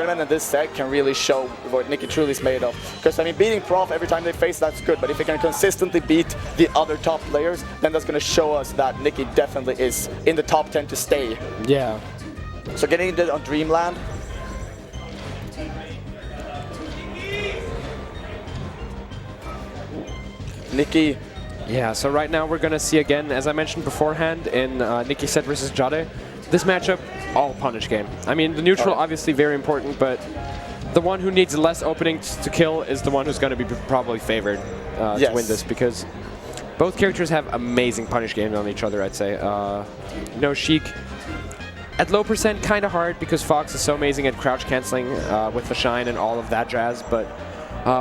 And this set can really show what Nicki truly is made of. Because I mean, beating Prof every time they face, that's good. But if they can consistently beat the other top players, then that's going to show us that Nicki definitely is in the top 10 to stay. Yeah. So getting into on Dreamland. Nicki. Yeah, so right now we're going to see again, as I mentioned beforehand, in Nicki set versus Jade, this matchup, all punish game. I mean, the neutral obviously very important, but the one who needs less openings to kill is the one who's going to be probably favored to win this, because both characters have amazing punish games on each other, I'd say. You know, Sheik, at low percent, kind of hard, because Fox is so amazing at crouch canceling with the shine and all of that jazz, but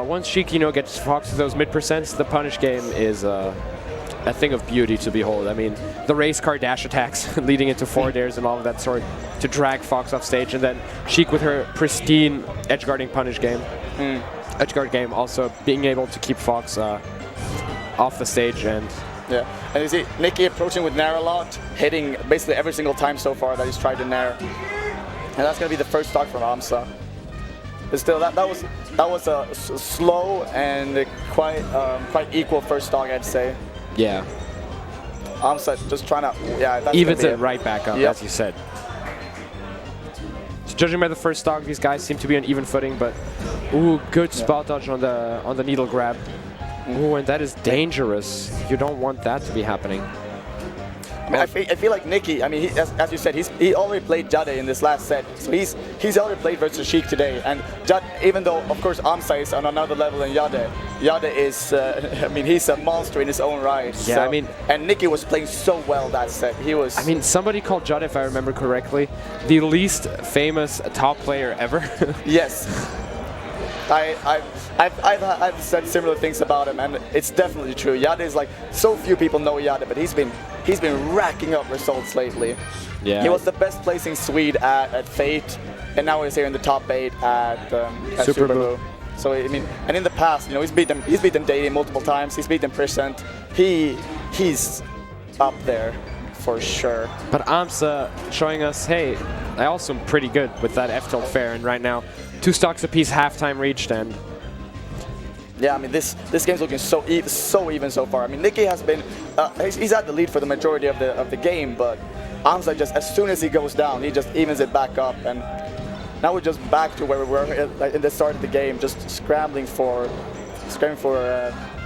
once Sheik, you know, gets Fox to those mid percents, the punish game is a thing of beauty to behold. I mean, the race car dash attacks leading into forward airs and all of that sort to drag Fox off stage, and then Sheik with her pristine edge guarding punish game. Edge guard game also being able to keep Fox off the stage. And yeah, and you see Nicki approaching with Nair a lot, hitting basically every single time so far that he's tried to Nair. And that's going to be the first stock from Amsah. But still, that was a slow and quite equal first stock, I'd say. Yeah. Amsah just trying to, that's evens it right back up, as you said. So judging by the first stock, these guys seem to be on even footing, but ooh, good spot dodge on the needle grab. Ooh, and that is dangerous. You don't want that to be happening. I mean, I feel like Nicki, I mean, as you said, he already played Jade in this last set, so he's already played versus Sheik today. And Jade, even though, of course, Amsah is on another level than Jade is, I mean, he's a monster in his own right. Yeah, so, I mean, and Nicki was playing so well that set. He was. I mean, somebody called Jade, if I remember correctly, the least famous top player ever. Yes. I've said similar things about him, and it's definitely true. Jade is like, so few people know Jade, but he's been racking up results lately. Yeah. He was the best placing Swede at Fate, and now he's here in the top 8 at SUPERBOU. So I mean, and in the past, you know, he's beaten Dating multiple times. He's beaten Percent. He's up there for sure. But Amsah showing us, hey, I also am pretty good with that F tilt fair, and right now 2 stocks apiece, halftime reached, and yeah, I mean, this game's looking so even so far. I mean, Nicki has been he's at the lead for the majority of the game, but Amsah just, as soon as he goes down, he just evens it back up, and now we're just back to where we were in the start of the game, just scrambling for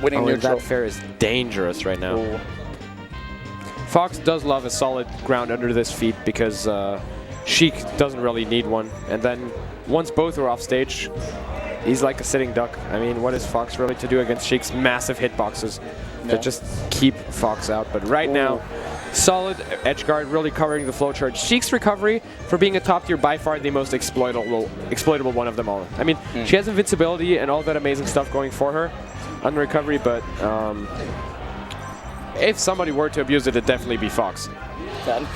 winning neutral. That fair is dangerous right now. Ooh. Fox does love a solid ground under this feet, because Sheik doesn't really need one, and then once both are off stage, he's like a sitting duck. I mean, what is Fox really to do against Sheik's massive hitboxes that just keep Fox out? But right now, solid edge guard, really covering the flow charge. Sheik's recovery, for being a top tier, by far the most exploitable one of them all. I mean, she has invincibility and all that amazing stuff going for her on the recovery, but if somebody were to abuse it, it'd definitely be Fox. And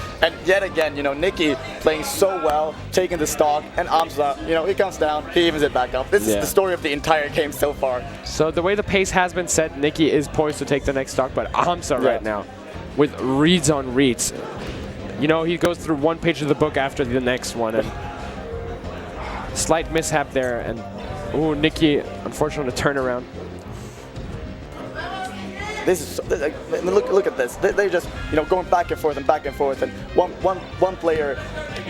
yet again, you know, Nicki playing so well, taking the stock, and Amsah, you know, he comes down, he evens it back up. This is the story of the entire game so far. So the way the pace has been set, Nicki is poised to take the next stock, but Amsah right now, with reads on reads, you know, he goes through one page of the book after the next one, and slight mishap there, and ooh, Nicki, unfortunately, turnaround. This is, look at this. They're just, you know, going back and forth, and one player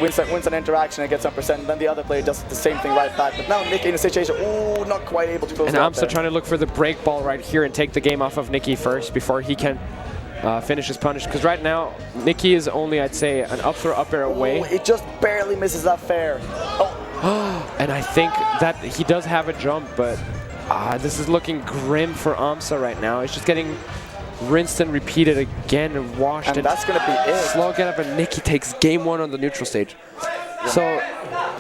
wins an interaction and gets some percent, and then the other player does the same thing right back. But now Nicki in a situation, ooh, not quite able to close it out. And Amsah trying to look for the break ball right here and take the game off of Nicki first before he can finish his punish. Because right now, Nicki is only, I'd say, an up throw up air away. It just barely misses that fair. And I think that he does have a jump, but this is looking grim for Amsah right now. It's just getting rinsed and repeated again and washed. And that's going to be it. Slow get up, and Nicki takes game 1 on the neutral stage. So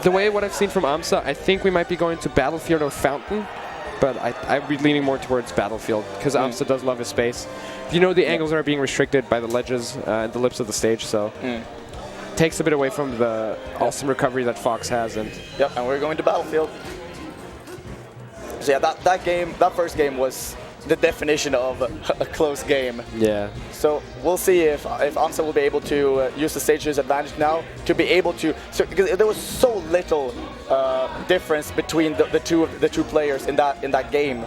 the way what I've seen from Amsah, I think we might be going to Battlefield or Fountain, but I'd be leaning more towards Battlefield, because Amsah does love his space. You know, the angles are being restricted by the ledges and the lips of the stage, so takes a bit away from the awesome recovery that Fox has. And and we're going to Battlefield. So yeah, that first game was the definition of a close game. Yeah. So we'll see if Amsah will be able to use the stage to his advantage now to be able to, because there was so little difference between the two players in that game.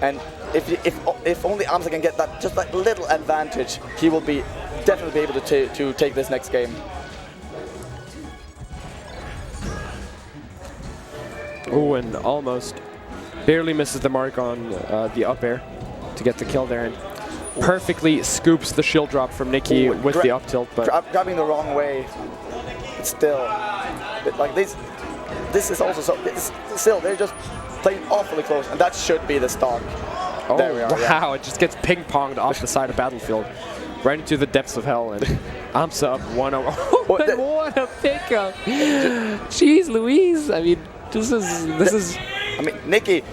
And if only Amsah can get that just that little advantage, he will definitely be able to take this next game. Oh, and almost barely misses the mark on the up air to get the kill there, and perfectly scoops the shield drop from Nicki with the up tilt. But grabbing the wrong way, it's still like this is also so. Still, they're just playing awfully close, and that should be the stock. Oh, there we are, wow, yeah. it just gets ping-ponged off the side of Battlefield, right into the depths of hell, and Amsah up 1-0. Oh, and what a pickup! Jeez Louise, I mean, this is... I mean, Nicki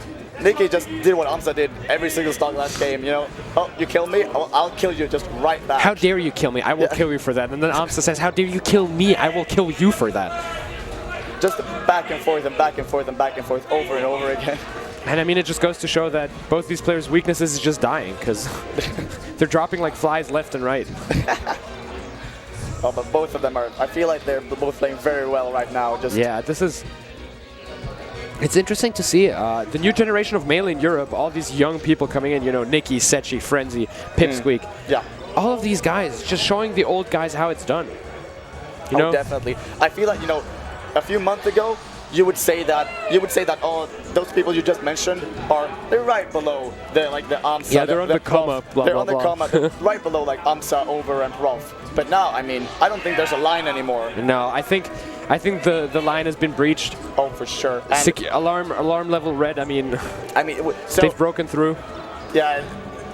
just did what Amsah did every single stock last game, you know? Oh, you kill me? Oh, I'll kill you just right back. How dare you kill me? I will kill you for that. And then Amsah says, how dare you kill me? I will kill you for that. Just back and forth and back and forth and back and forth over and over again. And I mean, it just goes to show that both these players' weaknesses is just dying, because they're dropping like flies left and right. Oh, but both of them are, I feel like they're both playing very well right now. Yeah, this is... It's interesting to see the new generation of Melee in Europe, all these young people coming in, you know, Nicki, Sechi, Frenzy, Pipsqueak. Yeah. All of these guys, just showing the old guys how it's done. You know? Definitely. I feel like, you know, a few months ago, you would say that oh, those people you just mentioned they're right below the Amsah. Yeah, they're on the come up. They're on the come up, right below like Amsah, Over, and Rolf. But now, I mean, I don't think there's a line anymore. No, I think the line has been breached. Oh, for sure. Alarm level red. I mean, so they've broken through. Yeah,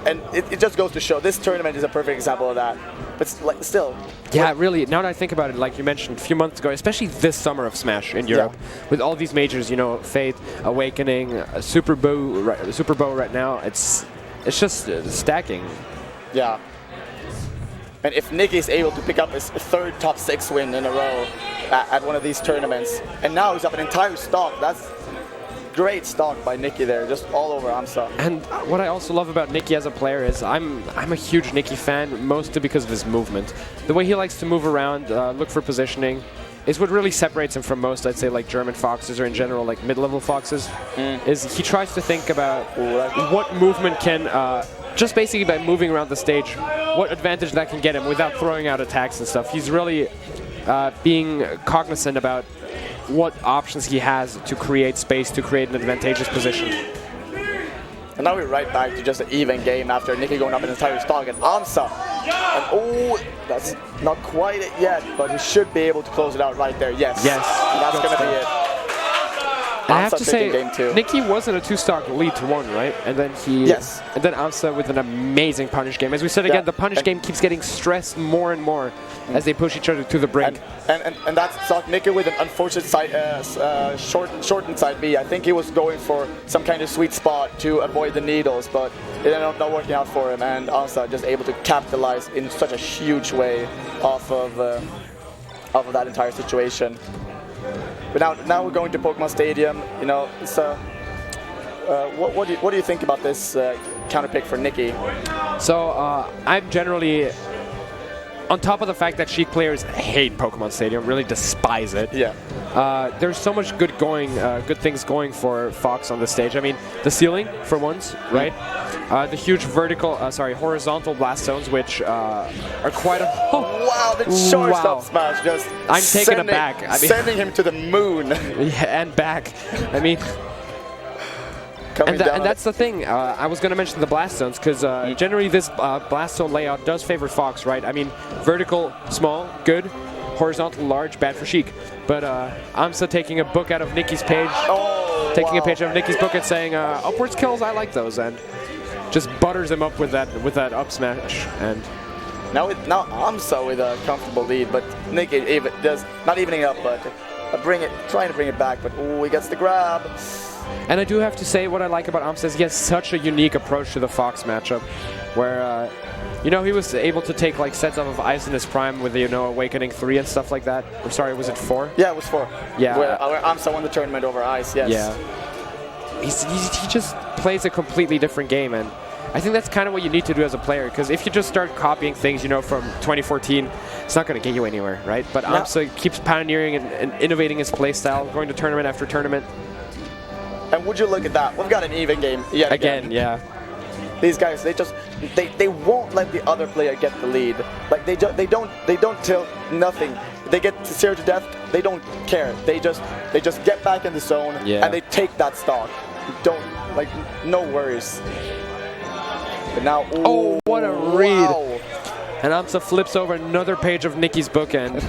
and it just goes to show this tournament is a perfect example of that. But like still. Yeah, really. Now that I think about it, like you mentioned a few months ago, especially this summer of Smash in Europe, with all these majors, you know, Fate, Awakening, SUPERBOU right now, it's just stacking. Yeah. And if Nicki is able to pick up his third top 6 win in a row at one of these tournaments, and now he's up an entire stock, that's great stock by Nicki there, just all over Amsah. And what I also love about Nicki as a player is I'm a huge Nicki fan, mostly because of his movement. The way he likes to move around, look for positioning, is what really separates him from most, I'd say, like German foxes or in general like mid-level foxes. Is he tries to think about what movement can, just basically by moving around the stage, what advantage that can get him without throwing out attacks and stuff. He's really being cognizant about what options he has to create space, to create an advantageous position. And now we're right back to just an even game after Nicki going up an entire stock, and Amsah. And oh, that's not quite it yet, but he should be able to close it out right there. Yes. Yes. That's going to be it. And I have to say, game 2. Nicki was in a 2-stock lead to 1, right? And then and then Amsah with an amazing punish game. As we said again, the punish game keeps getting stressed more and more as they push each other to the brink. And that's stock Nicki with an unfortunate side, shortened side B. I think he was going for some kind of sweet spot to avoid the needles, but it ended up not working out for him. And Amsah just able to capitalize in such a huge way off of that entire situation. But now we're going to Pokemon Stadium. You know, it's what do you think about this counter pick for Nicki? So I'm generally, on top of the fact that Sheik players hate Pokemon Stadium, really despise it. Yeah. There's so much good things going for Fox on the stage. I mean, the ceiling for once, right? The huge horizontal blast zones, which are quite a... Oh, wow, the short-stop smash just... I'm taken aback. I mean, sending him to the moon. Yeah, and back. I mean... And that's the thing. I was going to mention the blast zones, because generally this blast zone layout does favor Fox, right? I mean, vertical, small, good. Horizontal, large, bad for Sheik. But Amsah taking a book out of Nicki's page. Taking a page out of Nicki's book and saying, upwards kills, I like those. And just butters him up with that up smash. And now Amsah with a comfortable lead, but Nicki does not evening up, but trying to bring it back. But he gets the grab. And I do have to say, what I like about Amsah is he has such a unique approach to the Fox matchup, where you know, he was able to take like sets off of Ice in his prime with, you know, Awakening 3 and stuff like that. I'm sorry, was it 4? Yeah, it was 4. Yeah. Where Amsah won the tournament over Ice, yes. Yeah. He just plays a completely different game, and I think that's kind of what you need to do as a player, because if you just start copying things, you know, from 2014, it's not going to get you anywhere, right? But Amsah keeps pioneering and innovating his playstyle, going to tournament after tournament. And would you look at that? We've got an even game yet again. Yeah. These guys, they won't let the other player get the lead. Like they don't tilt nothing. They get 0 to death. They don't care. They just get back in the zone and they take that stock. Don't like no worries. But now, oh, what a read! Wow. And Amsah flips over another page of Nicki's bookend.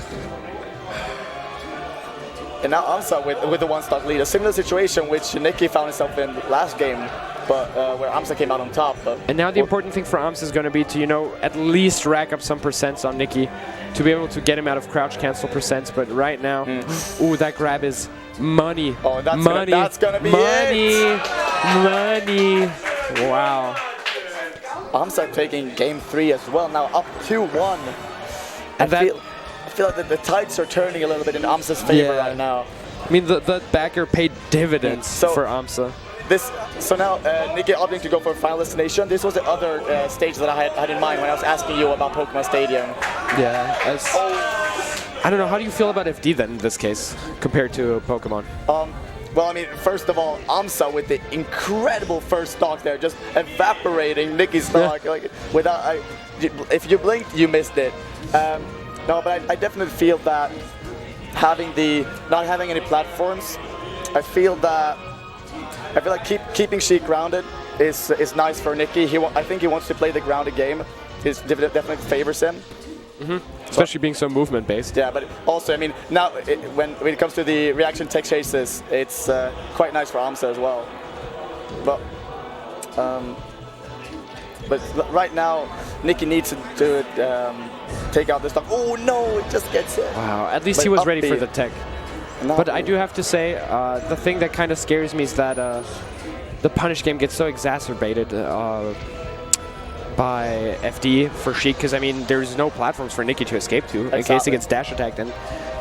And now Amsah with the 1-stock lead. A similar situation which Nicki found himself in last game, but where Amsah came out on top. But and now the important thing for Amsah is going to be to, you know, at least rack up some percents on Nicki to be able to get him out of crouch cancel percents. But right now, ooh, that grab is money. Oh, that's gonna be money. it. Money. Wow. Amsah taking game 3 as well. Now up 2-1. And I feel like the tides are turning a little bit in Amsah's favor right now. I mean, the backer paid dividends for Amsah. So now Nicki opting to go for Final Destination. This was the other stage that I had in mind when I was asking you about Pokemon Stadium. Yeah. I don't know. How do you feel about FD then in this case compared to Pokemon? Well, I mean, first of all, Amsah with the incredible first stock there, just evaporating Nicki's stock. Like without, if you blinked, you missed it. No, but I definitely feel that not having any platforms, I feel like keeping Sheik grounded is nice for Nicki. I think he wants to play the grounded game. His definitely favors him. Especially being so movement based. Yeah, but also, I mean, now when it comes to the reaction tech chases, it's quite nice for Amsah as well. But right now, Nicki needs to take out this stuff. Oh no, it just gets it. Wow, at least he was ready for the tech. But I do have to say, the thing that kind of scares me is that the punish game gets so exacerbated by FD for Sheik, because I mean, there's no platforms for Nicki to escape to in case he gets dash attacked, and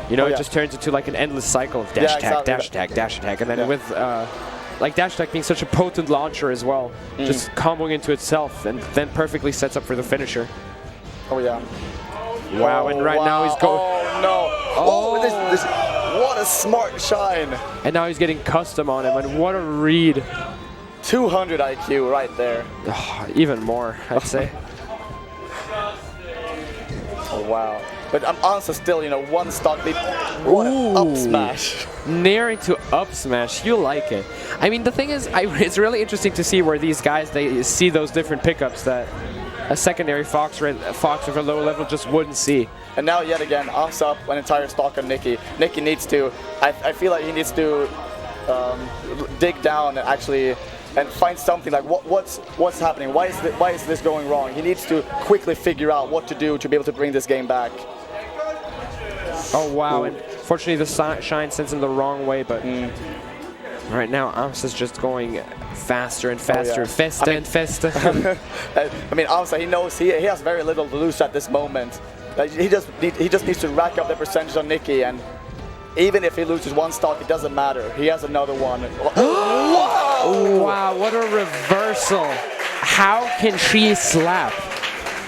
you know, it just turns into like an endless cycle of dash attack, dash attack, dash attack, and then with like dash attack being such a potent launcher as well, just comboing into itself, and then perfectly sets up for the finisher. Oh yeah. Wow, and right now he's going. Oh no! Oh, what a smart shine! And now he's getting custom on him, and what a read! 200 IQ right there. Oh, even more, I'd say. Oh wow! But Amsah still, you know, 1 stock lead. What an up smash! Nearing to up smash, you like it. I mean, the thing is, it's really interesting to see where these guys they see those different pickups that a secondary Fox with a lower level just wouldn't see. And now yet again, Amsah up an entire stock on Nicki. Nicki needs to, I feel like he needs to dig down and actually find something like what's happening. Why is this going wrong? He needs to quickly figure out what to do to be able to bring this game back. Oh wow! And fortunately, the shine sends him the wrong way, but right now Amsah's just going faster and faster, faster and faster. I mean, Amsah, he knows he has very little to lose at this moment. He just needs to rack up the percentage on Nicki, and even if he loses 1 stock, it doesn't matter. He has another one. Oh, wow, what a reversal. How can she slap?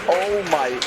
Oh my.